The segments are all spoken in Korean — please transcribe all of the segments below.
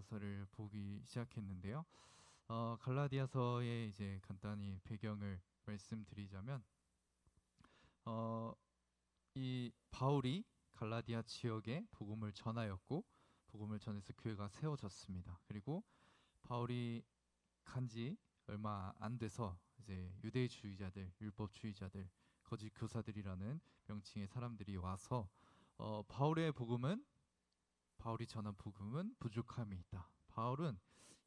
갈라디아서를 보기 시작했는데요. 갈라디아서의 이제 간단히 배경을 말씀드리자면, 어, 이 바울이 갈라디아 지역에 복음을 전하였고, 복음을 전해서 교회가 세워졌습니다. 그리고 바울이 간지 얼마 안 돼서 이제 유대주의자들, 율법주의자들, 거짓 교사들이라는 명칭의 사람들이 와서 바울이 전한 복음은 부족함이 있다. 바울은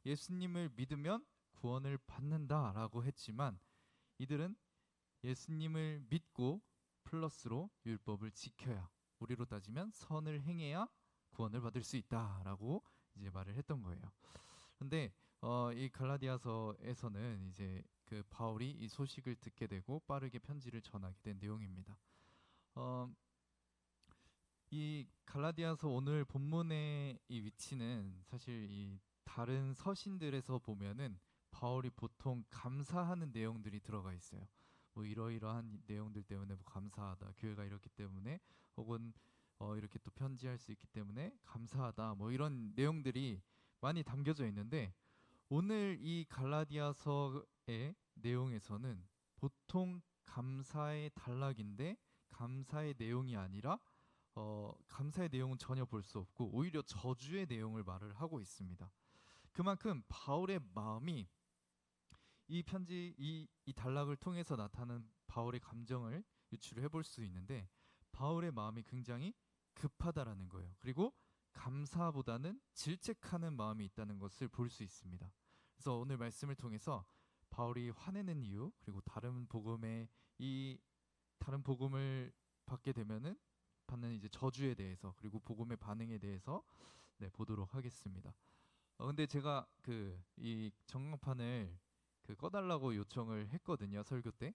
예수님을 믿으면 구원을 받는다라고 했지만 이들은 예수님을 믿고 플러스로 율법을 지켜야, 우리로 따지면 선을 행해야 구원을 받을 수 있다라고 이제 말을 했던 거예요. 근데 이 갈라디아서에서는 이제 그 바울이 이 소식을 듣게 되고 빠르게 편지를 전하게 된 내용입니다. 어, 이 갈라디아서 오늘 본문의 이 위치는 사실 이 다른 서신들에서 보면은 바울이 보통 감사하는 내용들이 들어가 있어요. 뭐 이러이러한 내용들 때문에 뭐 감사하다, 교회가 이렇기 때문에, 혹은 이렇게 또 편지할 수 있기 때문에 감사하다, 뭐 이런 내용들이 많이 담겨져 있는데, 오늘 이 갈라디아서의 내용에서는 보통 감사의 단락인데 감사의 내용이 아니라 감사의 내용은 전혀 볼 수 없고 오히려 저주의 내용을 말을 하고 있습니다. 그만큼 바울의 마음이 이 편지, 이 단락을 통해서 나타나는 바울의 감정을 유추를 해볼 수 있는데, 바울의 마음이 굉장히 급하다라는 거예요. 그리고 감사보다는 질책하는 마음이 있다는 것을 볼 수 있습니다. 그래서 오늘 말씀을 통해서 바울이 화내는 이유, 그리고 다른 복음을 받게 되면은 받는 이제 저주에 대해서, 그리고 복음의 반응에 대해서 보도록 하겠습니다. 근데 제가 그 이 전광판을 꺼달라고 요청을 했거든요, 설교 때.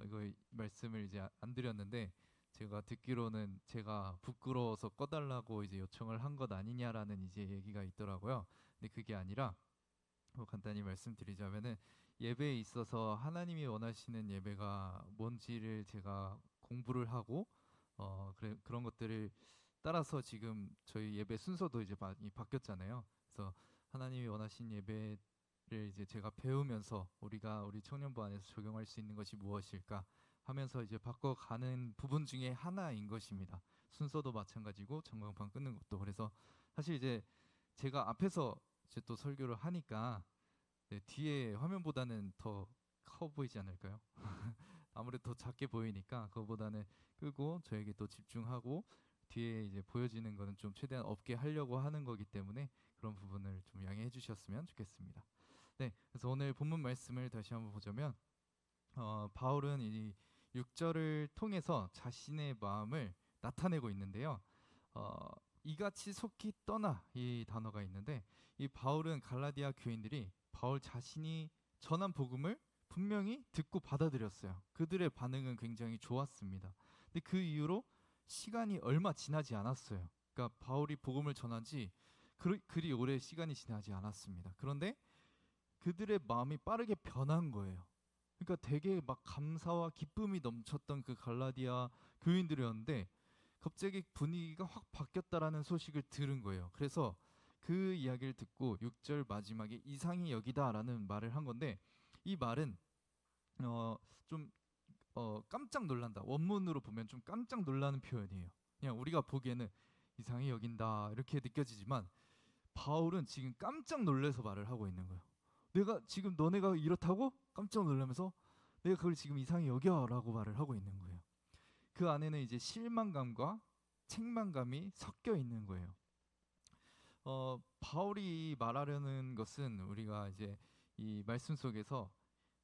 이거 말씀을 이제 안 드렸는데, 제가 듣기로는 제가 부끄러워서 꺼달라고 이제 요청을 한 것 아니냐라는 이제 얘기가 있더라고요. 근데 그게 아니라, 간단히 말씀드리자면은, 예배에 있어서 하나님이 원하시는 예배가 뭔지를 제가 공부를 하고 그런 것들을 따라서 지금 저희 예배 순서도 이제 많이 바뀌었잖아요. 그래서 하나님이 원하신 예배를 이제 제가 배우면서 우리 청년부 안에서 적용할 수 있는 것이 무엇일까 하면서 이제 바꿔가는 부분 중에 하나인 것입니다. 순서도 마찬가지고 전광판 끊는 것도. 그래서 사실 이제 제가 앞에서 이제 또 설교를 하니까 뒤에 화면보다는 더 커 보이지 않을까요? 아무래도 더 작게 보이니까 그거보다는 끄고 저에게 또 집중하고, 뒤에 이제 보여지는 거는 좀 최대한 없게 하려고 하는 거기 때문에 그런 부분을 좀 양해해 주셨으면 좋겠습니다. 네, 그래서 오늘 본문 말씀을 다시 한번 보자면, 바울은 이 6절을 통해서 자신의 마음을 나타내고 있는데요. 어, 이같이 속히 떠나, 이 단어가 있는데, 이 바울은 갈라디아 교인들이 바울 자신이 전한 복음을 분명히 듣고 받아들였어요. 그들의 반응은 굉장히 좋았습니다. 근데 그 이후로 시간이 얼마 지나지 않았어요. 그러니까 바울이 복음을 전한 지 그리 오래 시간이 지나지 않았습니다. 그런데 그들의 마음이 빠르게 변한 거예요. 그러니까 되게 막 감사와 기쁨이 넘쳤던 그 갈라디아 교인들이었는데 갑자기 분위기가 확 바뀌었다라는 소식을 들은 거예요. 그래서 그 이야기를 듣고 6절 마지막에 이상히 여기다라는 말을 한 건데, 이 말은 좀 깜짝 놀란다. 원문으로 보면 좀 깜짝 놀라는 표현이에요. 그냥 우리가 보기에는 이상히 여긴다 이렇게 느껴지지만, 바울은 지금 깜짝 놀래서 말을 하고 있는 거예요. 내가 지금 너네가 이렇다고 깜짝 놀라면서 내가 그걸 지금 이상히 여겨라고 말을 하고 있는 거예요. 그 안에는 이제 실망감과 책망감이 섞여 있는 거예요. 바울이 말하려는 것은 우리가 이제 이 말씀 속에서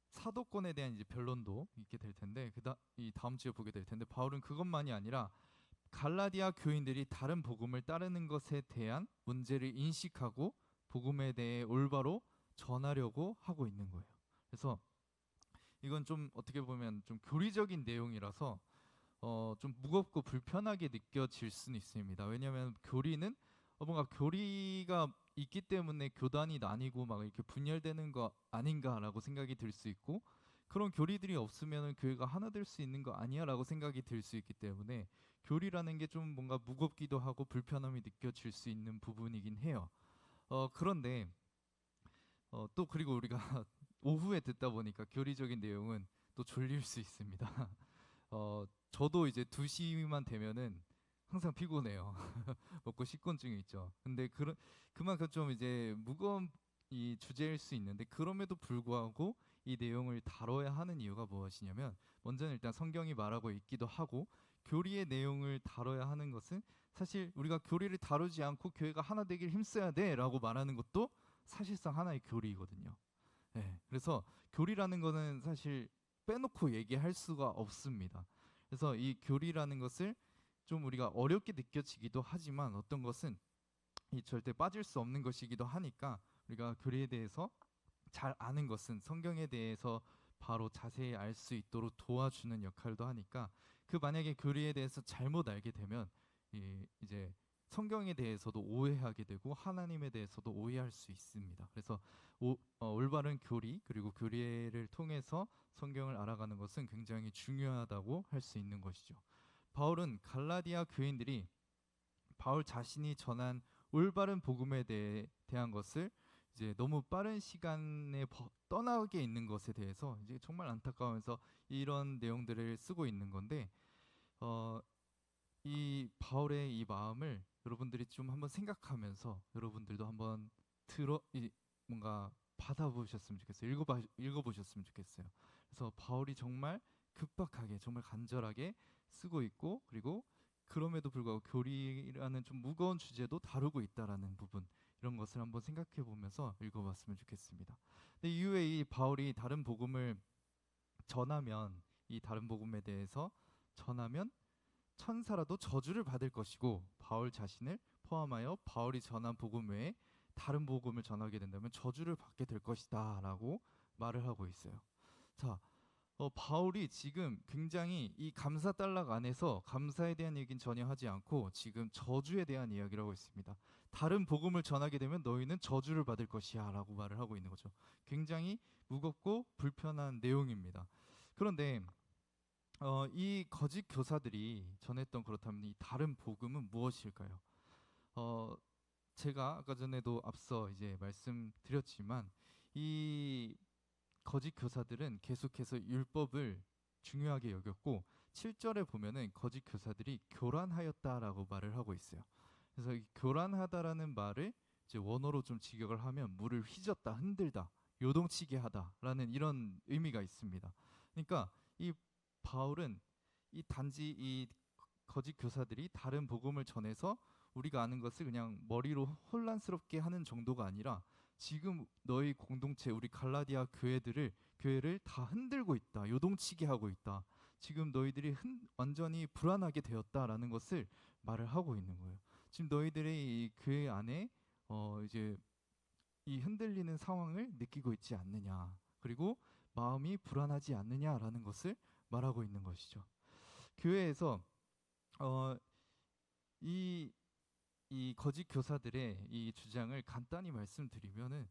사도권에 대한 이제 변론도 있게 될 텐데, 이 다음 주에 보게 될 텐데, 바울은 그것만이 아니라 갈라디아 교인들이 다른 복음을 따르는 것에 대한 문제를 인식하고 복음에 대해 올바로 전하려고 하고 있는 거예요. 그래서 이건 좀 어떻게 보면 좀 교리적인 내용이라서 좀 무겁고 불편하게 느껴질 수는 있습니다. 왜냐하면 교리는 뭔가 교리가 있기 때문에 교단이 나뉘고 막 이렇게 분열되는 거 아닌가라고 생각이 들 수 있고, 그런 교리들이 없으면 교회가 하나 될 수 있는 거 아니야라고 생각이 들 수 있기 때문에 교리라는 게 좀 뭔가 무겁기도 하고 불편함이 느껴질 수 있는 부분이긴 해요. 그런데 또 그리고 우리가 오후에 듣다 보니까 교리적인 내용은 또 졸릴 수 있습니다. 저도 이제 2시만 되면은 항상 피곤해요. 먹고 식곤증이 있죠. 근데 그만큼 좀 이제 무거운 이 주제일 수 있는데 그럼에도 불구하고 이 내용을 다뤄야 하는 이유가 무엇이냐면 먼저는 일단 성경이 말하고 있기도 하고 교리의 내용을 다뤄야 하는 것은 사실 우리가 교리를 다루지 않고 교회가 하나 되길 힘써야 돼라고 말하는 것도 사실상 하나의 교리이거든요. 네, 그래서 교리라는 거는 사실 빼놓고 얘기할 수가 없습니다. 그래서 이 교리라는 것을 좀 우리가 어렵게 느껴지기도 하지만 어떤 것은 이 절대 빠질 수 없는 것이기도 하니까 우리가 교리에 대해서 잘 아는 것은 성경에 대해서 바로 자세히 알 수 있도록 도와주는 역할도 하니까 그 만약에 교리에 대해서 잘못 알게 되면 이제 성경에 대해서도 오해하게 되고 하나님에 대해서도 오해할 수 있습니다. 그래서 올바른 교리 그리고 교리를 통해서 성경을 알아가는 것은 굉장히 중요하다고 할 수 있는 것이죠. 바울은 갈라디아 교인들이 바울 자신이 전한 올바른 복음에 대한 것을 이제 너무 빠른 시간에 떠나게 있는 것에 대해서 이제 정말 안타까워서 이런 내용들을 쓰고 있는 건데 어, 이 바울의 이 마음을 여러분들이 좀 한번 생각하면서 여러분들도 한번 뭔가 받아보셨으면 좋겠어요. 읽어보셨으면 좋겠어요. 그래서 바울이 정말 급박하게 정말 간절하게 쓰고 있고 그리고 그럼에도 불구하고 교리라는 좀 무거운 주제도 다루고 있다라는 부분 이런 것을 한번 생각해 보면서 읽어봤으면 좋겠습니다. 근데 이후에 이 바울이 다른 복음을 전하면 이 다른 복음에 대해서 전하면 천사라도 저주를 받을 것이고 바울 자신을 포함하여 바울이 전한 복음 외에 다른 복음을 전하게 된다면 저주를 받게 될 것이다라고 말을 하고 있어요. 자, 바울이 지금 굉장히 이 감사 단락 안에서 감사에 대한 얘기는 전혀 하지 않고 지금 저주에 대한 이야기를 하고 있습니다. 다른 복음을 전하게 되면 너희는 저주를 받을 것이야 라고 말을 하고 있는 거죠. 굉장히 무겁고 불편한 내용입니다. 그런데 이 거짓 교사들이 전했던 그렇다면 이 다른 복음은 무엇일까요? 어, 제가 아까 전에도 앞서 이제 말씀드렸지만 이 거짓 교사들은 계속해서 율법을 중요하게 여겼고 7절에 보면은 거짓 교사들이 교란하였다라고 말을 하고 있어요. 그래서 이 교란하다라는 말을 이제 원어로 좀 직역을 하면 물을 휘젓다, 흔들다, 요동치게 하다라는 이런 의미가 있습니다. 그러니까 이 바울은 이 단지 이 거짓 교사들이 다른 복음을 전해서 우리가 아는 것을 그냥 머리로 혼란스럽게 하는 정도가 아니라 지금 너희 공동체 우리 갈라디아 교회를 다 흔들고 있다. 요동치게 하고 있다. 지금 너희들이 완전히 불안하게 되었다라는 것을 말을 하고 있는 거예요. 지금 너희들의 이 교회 안에 이제 이 흔들리는 상황을 느끼고 있지 않느냐. 그리고 마음이 불안하지 않느냐라는 것을 말하고 있는 것이죠. 교회에서 어, 이, 이 거짓 교사들의 이 주장을 간단히 말씀드리면은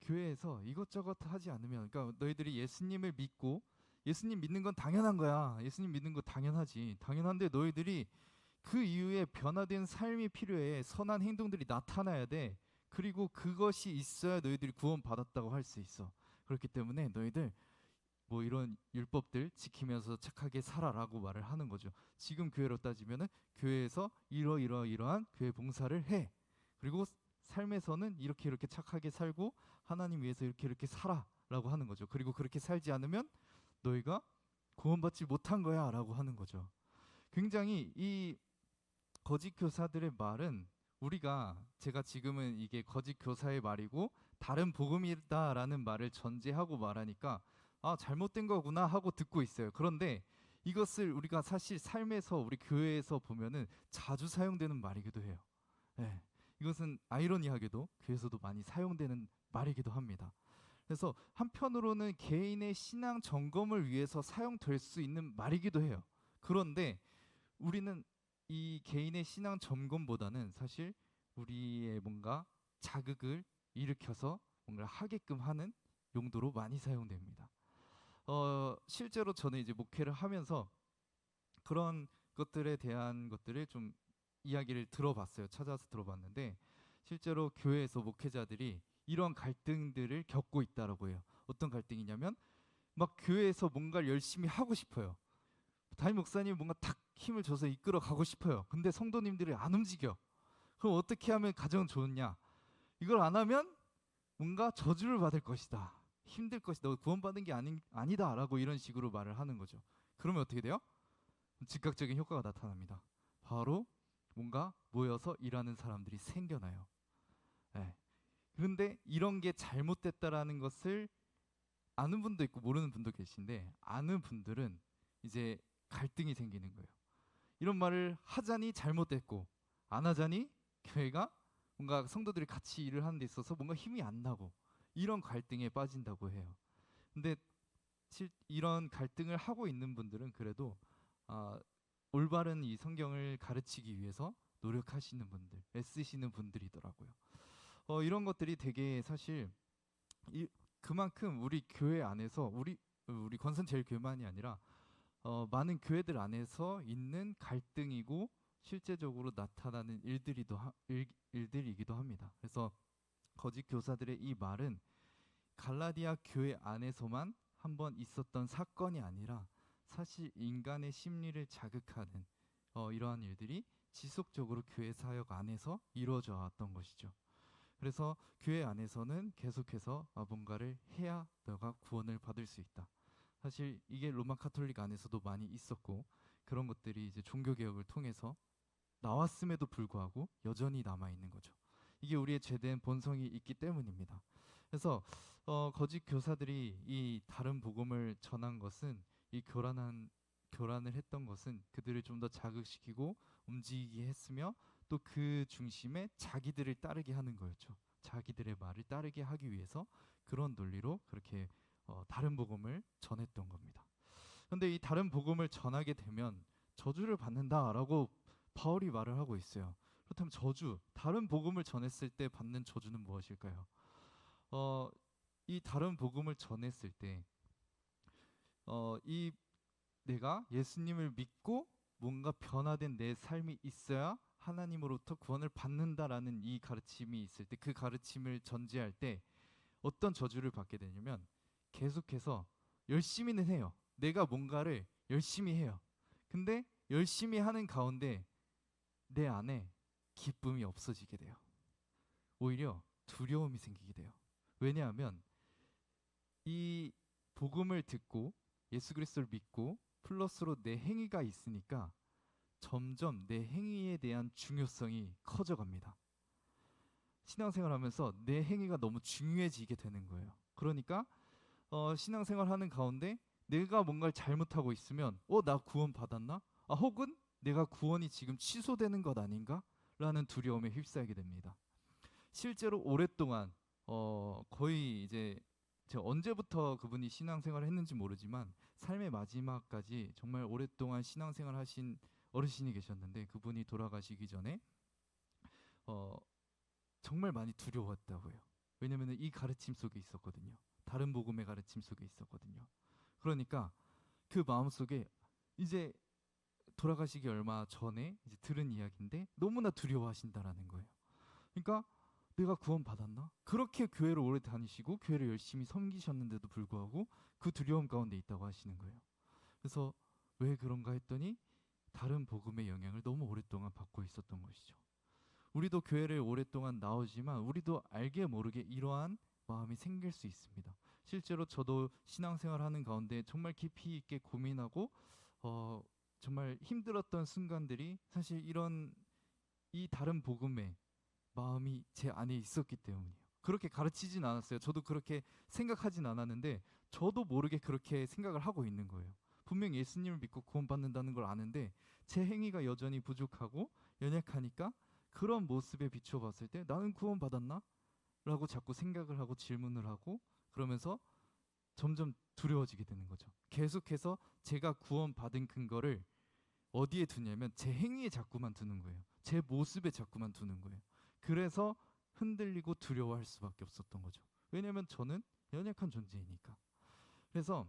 교회에서 이것저것 하지 않으면 그러니까 너희들이 예수님을 믿고 예수님 믿는 건 당연한 거야. 예수님 믿는 거 당연하지. 당연한데 너희들이 그 이후에 변화된 삶이 필요해. 선한 행동들이 나타나야 돼. 그리고 그것이 있어야 너희들이 구원받았다고 할 수 있어. 그렇기 때문에 너희들 뭐 이런 율법들 지키면서 착하게 살아라고 말을 하는 거죠. 지금 교회로 따지면은 교회에서 이러이러이러한 교회 봉사를 해. 그리고 삶에서는 이렇게 이렇게 착하게 살고 하나님 위해서 이렇게 이렇게 살아라고 하는 거죠. 그리고 그렇게 살지 않으면 너희가 구원받지 못한 거야라고 하는 거죠. 굉장히 이 거짓 교사들의 말은 우리가 제가 지금은 이게 거짓 교사의 말이고 다른 복음이다라는 말을 전제하고 말하니까 아 잘못된 거구나 하고 듣고 있어요. 그런데 이것을 우리가 사실 삶에서 우리 교회에서 보면은 자주 사용되는 말이기도 해요. 네, 이것은 아이러니하게도 교회에서도 많이 사용되는 말이기도 합니다. 그래서 한편으로는 개인의 신앙 점검을 위해서 사용될 수 있는 말이기도 해요. 그런데 우리는 이 개인의 신앙 점검보다는 사실 우리의 뭔가 자극을 일으켜서 뭔가 하게끔 하는 용도로 많이 사용됩니다. 실제로 저는 이제 목회를 하면서 그런 것들에 대한 것들을 좀 이야기를 들어봤어요. 찾아서 들어봤는데 실제로 교회에서 목회자들이 이런 갈등들을 겪고 있다라고 해요. 어떤 갈등이냐면 막 교회에서 뭔가를 열심히 하고 싶어요. 담임 목사님이 뭔가 탁 힘을 줘서 이끌어 가고 싶어요. 근데 성도님들이 안 움직여. 그럼 어떻게 하면 가장 좋으냐? 이걸 안 하면 뭔가 저주를 받을 것이다. 힘들 것이다. 구원받은 게 아니다라고 이런 식으로 말을 하는 거죠. 그러면 어떻게 돼요? 즉각적인 효과가 나타납니다. 바로 뭔가 모여서 일하는 사람들이 생겨나요. 네. 그런데 이런 게 잘못됐다라는 것을 아는 분도 있고 모르는 분도 계신데, 아는 분들은 이제 갈등이 생기는 거예요. 이런 말을 하자니 잘못됐고, 안 하자니 교회가 뭔가 성도들이 같이 일을 하는 데 있어서 뭔가 힘이 안 나고, 이런 갈등에 빠진다고 해요. 근데 이런 갈등을 하고 있는 분들은 그래도 아, 올바른 이 성경을 가르치기 위해서 노력하시는 분들, 애쓰시는 분들이더라고요. 이런 것들이 되게 사실 이, 그만큼 우리 교회 안에서 우리 권선제일교회만이 아니라 많은 교회들 안에서 있는 갈등이고 실제적으로 나타나는 일들이기도 합니다. 그래서 거짓 교사들의 이 말은 갈라디아 교회 안에서만 한번 있었던 사건이 아니라 사실 인간의 심리를 자극하는 이러한 일들이 지속적으로 교회 사역 안에서 이루어져 왔던 것이죠. 그래서 교회 안에서는 계속해서 뭔가를 해야 너가 구원을 받을 수 있다. 사실 이게 로마 카톨릭 안에서도 많이 있었고, 그런 것들이 이제 종교 개혁을 통해서 나왔음에도 불구하고 여전히 남아 있는 거죠. 이게 우리의 죄된 본성이 있기 때문입니다. 그래서 거짓 교사들이 이 다른 복음을 전한 것은, 이 교란을 했던 것은 그들을 좀 더 자극시키고 움직이게 했으며, 또 그 중심에 자기들을 따르게 하는 거였죠. 자기들의 말을 따르게 하기 위해서 그런 논리로 그렇게 다른 복음을 전했던 겁니다. 그런데 이 다른 복음을 전하게 되면 저주를 받는다라고 바울이 말을 하고 있어요. 그렇다면 다른 복음을 전했을 때 받는 저주는 무엇일까요? 어, 이 다른 복음을 전했을 때, 이 내가 예수님을 믿고 뭔가 변화된 내 삶이 있어야 하나님으로부터 구원을 받는다라는 이 가르침이 있을 때, 그 가르침을 전제할 때 어떤 저주를 받게 되냐면, 계속해서 열심히는 해요. 내가 뭔가를 열심히 해요. 근데 열심히 하는 가운데 내 안에 기쁨이 없어지게 돼요. 오히려 두려움이 생기게 돼요. 왜냐하면 이 복음을 듣고 예수 그리스도를 믿고 플러스로 내 행위가 있으니까 점점 내 행위에 대한 중요성이 커져갑니다. 신앙생활하면서 내 행위가 너무 중요해지게 되는 거예요. 그러니까 신앙생활하는 가운데 내가 뭔가를 잘못하고 있으면 나 구원 받았나? 혹은 내가 구원이 지금 취소되는 것 아닌가? 라는 두려움에 휩싸이게 됩니다. 실제로 오랫동안 거의 이제 제가 언제부터 그분이 신앙생활을 했는지 모르지만 삶의 마지막까지 정말 오랫동안 신앙생활 하신 어르신이 계셨는데, 그분이 돌아가시기 전에 어, 정말 많이 두려웠다고 해요. 왜냐하면 이 가르침 속에 있었거든요. 다른 복음의 가르침 속에 있었거든요. 그러니까 그 마음속에 이제 돌아가시기 얼마 전에 이제 들은 이야기인데 너무나 두려워하신다라는 거예요. 그러니까 내가 구원 받았나? 그렇게 교회를 오래 다니시고 교회를 열심히 섬기셨는데도 불구하고 그 두려움 가운데 있다고 하시는 거예요. 그래서 왜 그런가 했더니 다른 복음의 영향을 너무 오랫동안 받고 있었던 것이죠. 우리도 교회를 오랫동안 나오지만 우리도 알게 모르게 이러한 마음이 생길 수 있습니다. 실제로 저도 신앙생활하는 가운데 정말 깊이 있게 고민하고 정말 힘들었던 순간들이 사실 이 다른 복음의 마음이 제 안에 있었기 때문이에요. 그렇게 가르치진 않았어요. 저도 그렇게 생각하진 않았는데 저도 모르게 그렇게 생각을 하고 있는 거예요. 분명 예수님을 믿고 구원받는다는 걸 아는데 제 행위가 여전히 부족하고 연약하니까 그런 모습에 비춰봤을 때 나는 구원받았나? 라고 자꾸 생각을 하고 질문을 하고, 그러면서 점점 두려워지게 되는 거죠. 계속해서 제가 구원받은 근거를 어디에 두냐면 제 행위에 자꾸만 두는 거예요. 제 모습에 자꾸만 두는 거예요. 그래서 흔들리고 두려워할 수밖에 없었던 거죠. 왜냐하면 저는 연약한 존재이니까. 그래서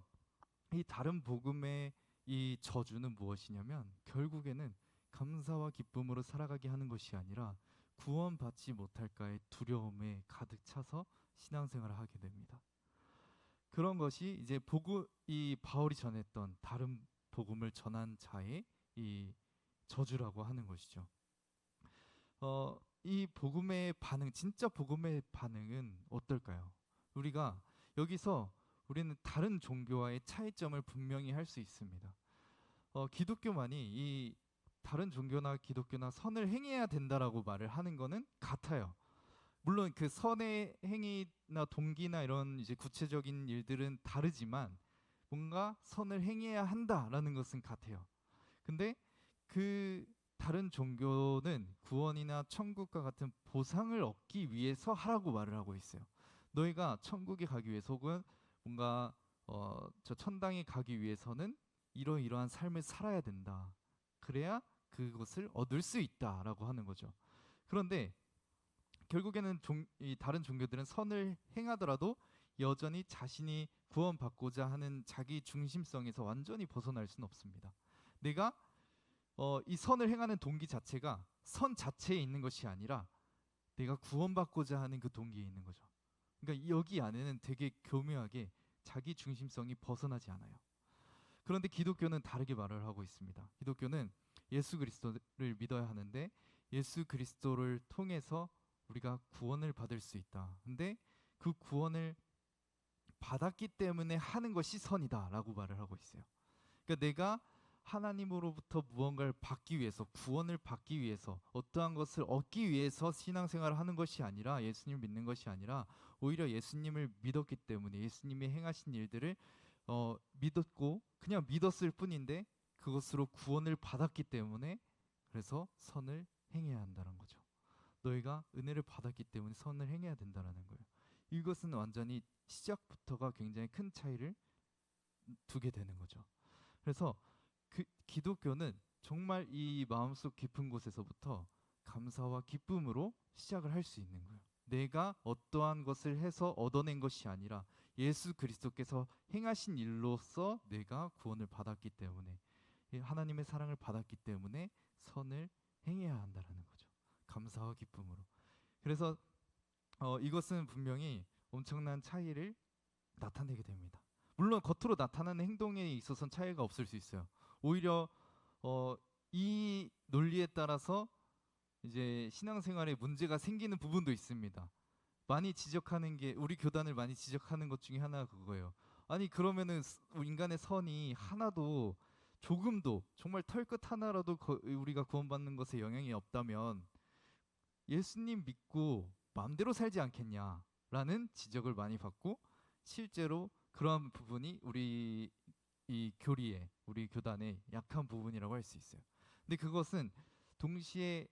이 다른 복음의 이 저주는 무엇이냐면 결국에는 감사와 기쁨으로 살아가게 하는 것이 아니라 구원받지 못할까의 두려움에 가득 차서 신앙생활을 하게 됩니다. 그런 것이 이제 이 바울이 전했던 다른 복음을 전한 자의 이 저주라고 하는 것이죠. 이 복음의 반응, 진짜 복음의 반응은 어떨까요? 우리가 여기서 우리는 다른 종교와의 차이점을 분명히 할 수 있습니다. 기독교만이 이 다른 종교나 기독교나 선을 행해야 된다라고 말을 하는 거는 같아요. 물론 그 선의 행위나 동기나 이런 이제 구체적인 일들은 다르지만 뭔가 선을 행해야 한다라는 것은 같아요. 근데 그 다른 종교는 구원이나 천국과 같은 보상을 얻기 위해서 하라고 말을 하고 있어요. 너희가 천국에 가기 위해서 혹은 뭔가 저 천당에 가기 위해서는 이러이러한 삶을 살아야 된다. 그래야 그것을 얻을 수 있다라고 하는 거죠. 그런데 결국에는 이 다른 종교들은 선을 행하더라도 여전히 자신이 구원받고자 하는 자기 중심성에서 완전히 벗어날 수는 없습니다. 내가 이 선을 행하는 동기 자체가 선 자체에 있는 것이 아니라 내가 구원받고자 하는 그 동기에 있는 거죠. 그러니까 여기 안에는 되게 교묘하게 자기 중심성이 벗어나지 않아요. 그런데 기독교는 다르게 말을 하고 있습니다. 기독교는 예수 그리스도를 믿어야 하는데 예수 그리스도를 통해서 우리가 구원을 받을 수 있다. 근데 그 구원을 받았기 때문에 하는 것이 선이다라고 말을 하고 있어요. 그러니까 내가 하나님으로부터 무언가를 받기 위해서, 구원을 받기 위해서, 어떠한 것을 얻기 위해서 신앙생활을 하는 것이 아니라, 예수님을 믿는 것이 아니라 오히려 예수님을 믿었기 때문에 예수님이 행하신 일들을 믿었고 그냥 믿었을 뿐인데 그것으로 구원을 받았기 때문에 그래서 선을 행해야 한다는 거죠. 너희가 은혜를 받았기 때문에 선을 행해야 된다는 거예요. 이것은 완전히 시작부터가 굉장히 큰 차이를 두게 되는 거죠. 그래서 그 기독교는 정말 이 마음속 깊은 곳에서부터 감사와 기쁨으로 시작을 할 수 있는 거예요. 내가 어떠한 것을 해서 얻어낸 것이 아니라 예수 그리스도께서 행하신 일로서 내가 구원을 받았기 때문에 하나님의 사랑을 받았기 때문에 선을 행해야 한다는 거죠. 감사와 기쁨으로. 그래서 이것은 분명히 엄청난 차이를 나타내게 됩니다. 물론 겉으로 나타나는 행동에 있어서는 차이가 없을 수 있어요. 오히려 이 논리에 따라서 이제 신앙생활에 문제가 생기는 부분도 있습니다. 많이 지적하는 게 우리 교단을 많이 지적하는 것 중에 하나가 그거예요. 아니 그러면은 인간의 선이 하나도 조금도 정말 털끝 하나라도 우리가 구원받는 것에 영향이 없다면 예수님 믿고 마음대로 살지 않겠냐라는 지적을 많이 받고 실제로 그러한 부분이 우리 이 교리에 우리 교단의 약한 부분이라고 할 수 있어요. 근데 그것은 동시에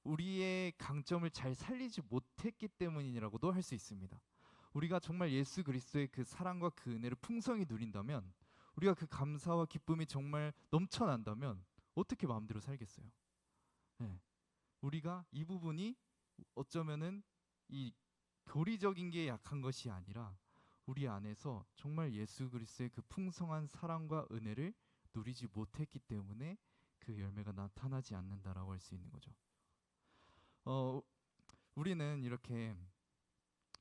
우리의 강점을 잘 살리지 못했기 때문이라고도 할 수 있습니다. 우리가 정말 예수 그리스도의 그 사랑과 그 은혜를 풍성히 누린다면 우리가 그 감사와 기쁨이 정말 넘쳐난다면 어떻게 마음대로 살겠어요? 네. 우리가 이 부분이 어쩌면은 이 교리적인 게 약한 것이 아니라 우리 안에서 정말 예수 그리스도의 그 풍성한 사랑과 은혜를 누리지 못했기 때문에 그 열매가 나타나지 않는다라고 할 수 있는 거죠. 우리는 이렇게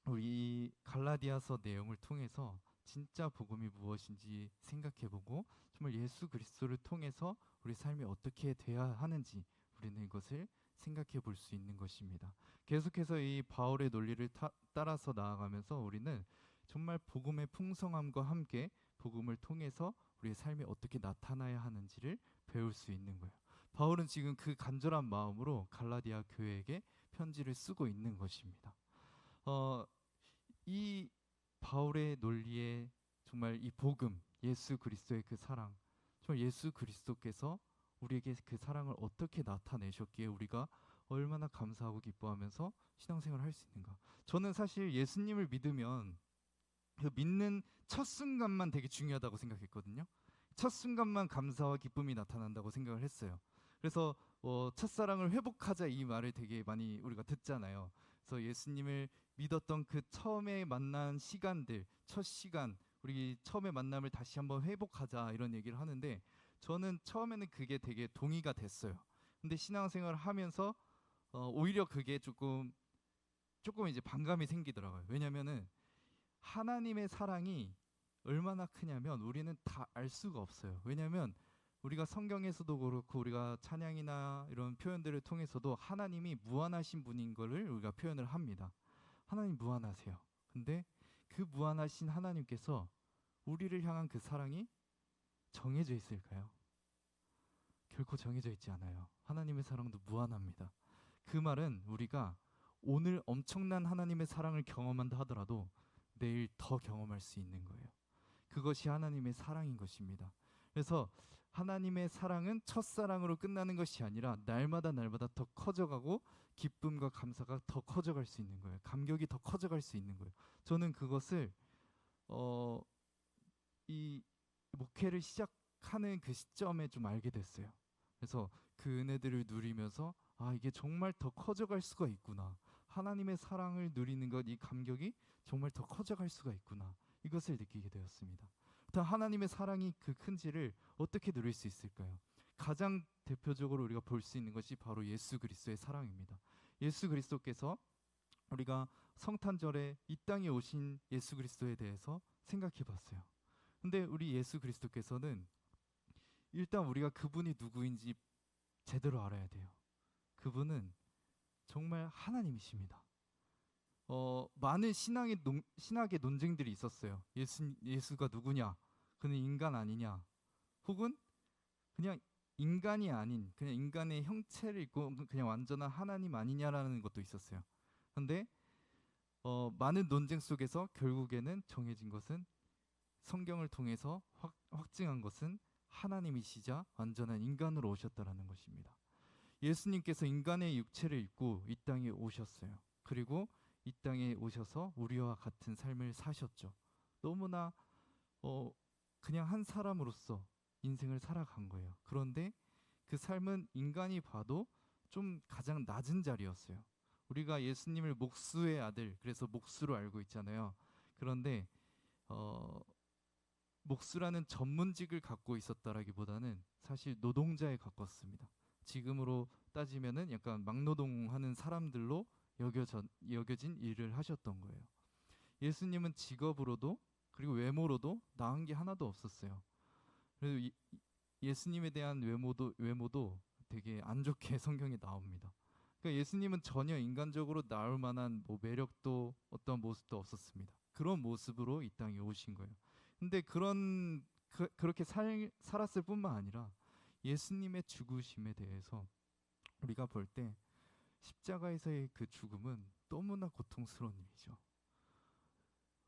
우리 갈라디아서 내용을 통해서 진짜 복음이 무엇인지 생각해보고 정말 예수 그리스도를 통해서 우리 삶이 어떻게 돼야 하는지 우리는 이것을 생각해 볼 수 있는 것입니다. 계속해서 이 바울의 논리를 따라서 나아가면서 우리는 정말 복음의 풍성함과 함께 복음을 통해서 우리의 삶이 어떻게 나타나야 하는지를 배울 수 있는 거예요. 바울은 지금 그 간절한 마음으로 갈라디아 교회에게 편지를 쓰고 있는 것입니다. 이 바울의 논리에 정말 이 복음, 예수 그리스도의 그 사랑, 정말 예수 그리스도께서 우리에게 그 사랑을 어떻게 나타내셨기에 우리가 얼마나 감사하고 기뻐하면서 신앙생활을 할 수 있는가. 저는 사실 예수님을 믿으면 그 믿는 첫 순간만 되게 중요하다고 생각했거든요. 첫 순간만 감사와 기쁨이 나타난다고 생각을 했어요. 그래서 첫사랑을 회복하자 이 말을 되게 많이 우리가 듣잖아요. 그래서 예수님을 믿었던 그 처음에 만난 시간들, 첫 시간, 우리 처음에 만남을 다시 한번 회복하자 이런 얘기를 하는데 저는 처음에는 그게 되게 동의가 됐어요. 근데 신앙생활을 하면서 오히려 그게 조금 이제 반감이 생기더라고요. 왜냐면은 하나님의 사랑이 얼마나 크냐면 우리는 다 알 수가 없어요. 왜냐면 우리가 성경에서도 그렇고 우리가 찬양이나 이런 표현들을 통해서도 하나님이 무한하신 분인 거를 우리가 표현을 합니다. 하나님 무한하세요. 근데 그 무한하신 하나님께서 우리를 향한 그 사랑이 정해져 있을까요? 결코 정해져 있지 않아요. 하나님의 사랑도 무한합니다. 그 말은 우리가 오늘 엄청난 하나님의 사랑을 경험한다 하더라도 내일 더 경험할 수 있는 거예요. 그것이 하나님의 사랑인 것입니다. 그래서 하나님의 사랑은 첫사랑으로 끝나는 것이 아니라 날마다 더 커져가고 기쁨과 감사가 더 커져갈 수 있는 거예요. 감격이 더 커져갈 수 있는 거예요. 저는 그것을 어, 이 목회를 시작하는 그 시점에 좀 알게 됐어요. 그래서 그 은혜들을 누리면서 아, 이게 정말 더 커져갈 수가 있구나. 하나님의 사랑을 누리는 것, 이 감격이 정말 더 커져갈 수가 있구나. 이것을 느끼게 되었습니다. 일단 하나님의 사랑이 그 큰지를 어떻게 누릴 수 있을까요? 가장 대표적으로 우리가 볼 수 있는 것이 바로 예수 그리스도의 사랑입니다. 예수 그리스도께서 우리가 성탄절에 이 땅에 오신 예수 그리스도에 대해서 생각해 봤어요. 근데 우리 예수 그리스도께서는 일단 우리가 그분이 누구인지 제대로 알아야 돼요. 그분은 정말 하나님이십니다. 많은 신학의 논쟁들이 있었어요. 예수가 누구냐? 그는 인간 아니냐? 혹은 그냥 인간이 아닌 그냥 인간의 형체를 입고 그냥 완전한 하나님 아니냐라는 것도 있었어요. 그런데 많은 논쟁 속에서 결국에는 정해진 것은 성경을 통해서 확증한 것은 하나님이시자 완전한 인간으로 오셨다라는 것입니다. 예수님께서 인간의 육체를 입고 이 땅에 오셨어요. 그리고 이 땅에 오셔서 우리와 같은 삶을 사셨죠. 너무나 그냥 한 사람으로서 인생을 살아간 거예요. 그런데 그 삶은 인간이 봐도 좀 가장 낮은 자리였어요. 우리가 예수님을 목수의 아들, 그래서 목수로 알고 있잖아요. 그런데 어, 목수라는 전문직을 갖고 있었다라기보다는 사실 노동자에 가꿨습니다. 지금으로 따지면은 약간 막노동하는 사람들로 여겨진 일을 하셨던 거예요. 예수님은 직업으로도 그리고 외모로도 나은 게 하나도 없었어요. 그래서 예수님에 대한 외모도 되게 안 좋게 성경에 나옵니다. 그러니까 예수님은 전혀 인간적으로 나올 만한 뭐 매력도 어떤 모습도 없었습니다. 그런 모습으로 이 땅에 오신 거예요. 근데 그렇게 살았을 뿐만 아니라 예수님의 죽으심에 대해서 우리가 볼 때 십자가에서의 그 죽음은 너무나 고통스러운 일이죠.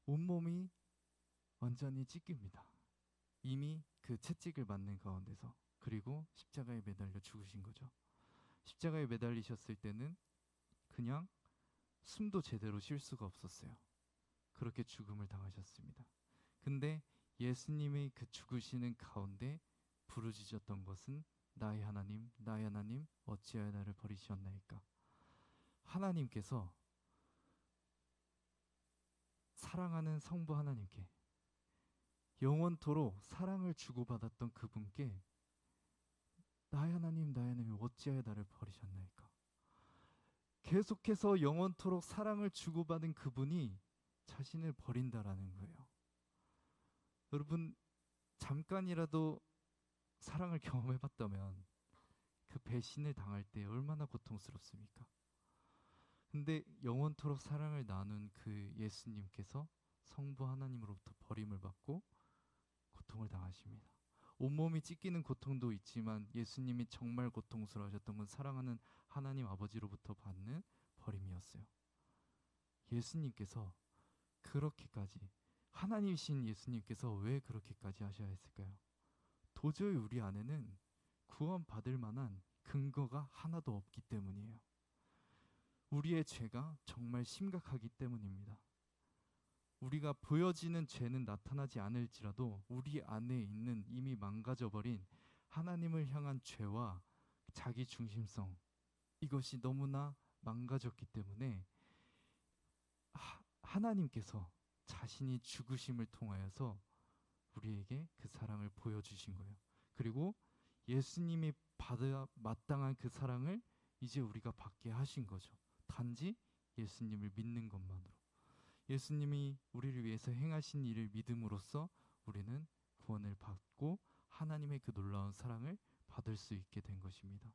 온몸이 완전히 찢깁니다. 이미 그 채찍을 맞는 가운데서. 그리고 십자가에 매달려 죽으신 거죠. 십자가에 매달리셨을 때는 그냥 숨도 제대로 쉴 수가 없었어요. 그렇게 죽음을 당하셨습니다. 근데 예수님의 그 죽으시는 가운데 부르짖었던 것은 나의 하나님, 어찌하여 나를 버리셨나이까. 하나님께서 사랑하는 성부 하나님께 영원토록 사랑을 주고받았던 그분께 나의 하나님, 어찌하여 나를 버리셨나이까. 계속해서 영원토록 사랑을 주고받은 그분이 자신을 버린다라는 거예요. 여러분, 잠깐이라도 사랑을 경험해봤다면 그 배신을 당할 때 얼마나 고통스럽습니까? 근데 영원토록 사랑을 나눈 그 예수님께서 성부 하나님으로부터 버림을 받고 고통을 당하십니다. 온몸이 찢기는 고통도 있지만 예수님이 정말 고통스러우셨던 건 사랑하는 하나님 아버지로부터 받는 버림이었어요. 예수님께서 그렇게까지, 하나님이신 예수님께서 왜 그렇게까지 하셔야 했을까요? 도저히 우리 안에는 구원받을 만한 근거가 하나도 없기 때문이에요. 우리의 죄가 정말 심각하기 때문입니다. 우리가 보여지는 죄는 나타나지 않을지라도 우리 안에 있는 이미 망가져버린 하나님을 향한 죄와 자기 중심성, 이것이 너무나 망가졌기 때문에 하나님께서 자신이 죽으심을 통하여서 우리에게 그 사랑을 보여주신 거예요. 그리고 예수님이 받아 마땅한 그 사랑을 이제 우리가 받게 하신 거죠. 단지 예수님을 믿는 것만으로. 예수님이 우리를 위해서 행하신 일을 믿음으로써 우리는 구원을 받고 하나님의 그 놀라운 사랑을 받을 수 있게 된 것입니다.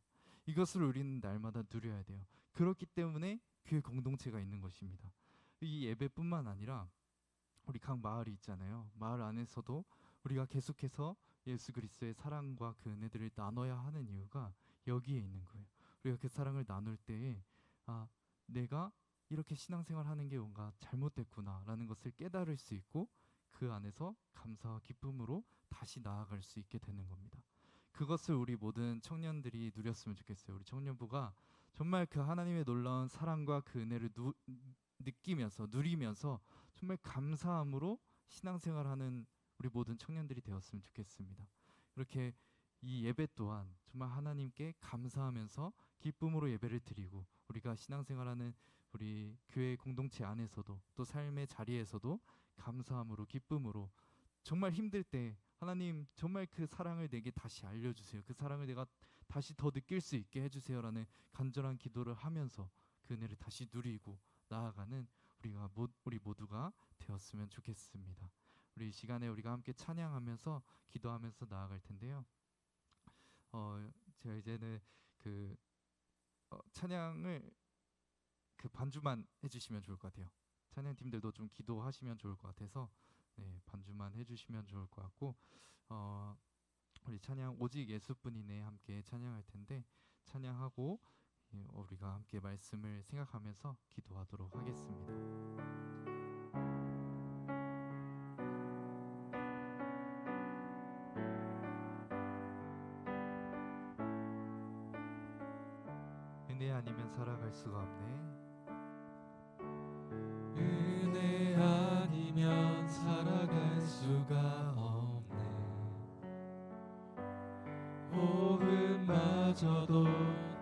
이것을 우리는 날마다 누려야 돼요. 그렇기 때문에 교회 공동체가 있는 것입니다. 이 예배뿐만 아니라 우리 각 마을이 있잖아요. 마을 안에서도 우리가 계속해서 예수 그리스도의 사랑과 그 은혜들을 나눠야 하는 이유가 여기에 있는 거예요. 우리가 그 사랑을 나눌 때에 내가 이렇게 신앙생활 하는 게 뭔가 잘못됐구나 라는 것을 깨달을 수 있고 그 안에서 감사와 기쁨으로 다시 나아갈 수 있게 되는 겁니다. 그것을 우리 모든 청년들이 누렸으면 좋겠어요. 우리 청년부가 정말 그 하나님의 놀라운 사랑과 그 은혜를 느끼면서 누리면서 정말 감사함으로 신앙생활하는 우리 모든 청년들이 되었으면 좋겠습니다. 이렇게 이 예배 또한 정말 하나님께 감사하면서 기쁨으로 예배를 드리고 우리가 신앙생활하는 우리 교회 공동체 안에서도 또 삶의 자리에서도 감사함으로 기쁨으로 정말 힘들 때 하나님 정말 그 사랑을 내게 다시 알려주세요. 그 사랑을 내가 다시 더 느낄 수 있게 해주세요라는 간절한 기도를 하면서 그 은혜를 다시 누리고 나아가는 우리 모두가 되었으면 좋겠습니다. 우리 이 시간에 우리가 함께 찬양하면서 기도하면서 나아갈 텐데요. 제가 이제는 찬양을 반주만 해주시면 좋을 것 같아요. 찬양팀들도 좀 기도하시면 좋을 것 같아서 반주만 해주시면 좋을 것 같고 우리 찬양 오직 예수뿐이네 함께 찬양할 텐데 찬양하고 우리가 함께 말씀을 생각하면서 기도하도록 하겠습니다. 은혜 아니면 살아갈 수가 없네. 은혜 아니면 살아갈 수가 없네. 호흡마저도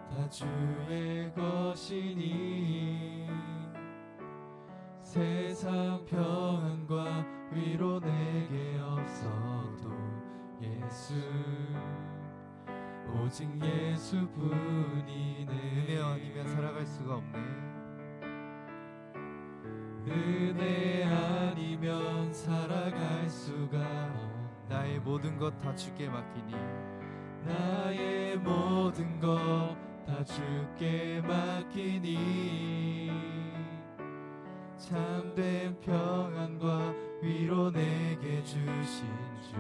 다 주의 것이니 세상 평안과 위로 내게 없어도 예수 오직 예수뿐이네. 은혜 아니면 살아갈 수가 없네. 은혜 아니면 살아갈 수가 없네. 나의 모든 것 다 주께 맡기니 나의 모든 것 다 주께 맡기니 참된 평안과 위로 내게 주신 주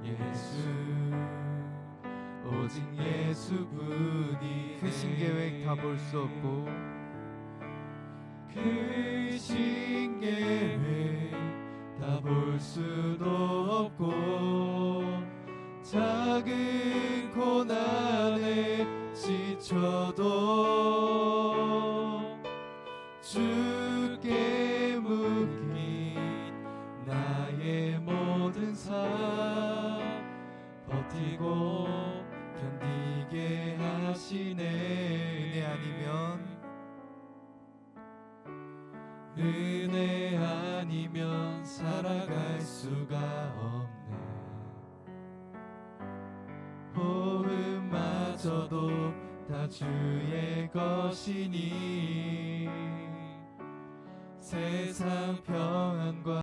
예수 오직 예수뿐이 크신 계획 다 볼 수 없고 크신 계획 다 볼 수도 없고 작은 고난에 지쳐도 주께 묶인 나의 모든 삶 버티고 견디게 하시네. 은혜 아니면 살아갈 수가 없네. 호흡마저도 다 주의 것이니 세상 평안과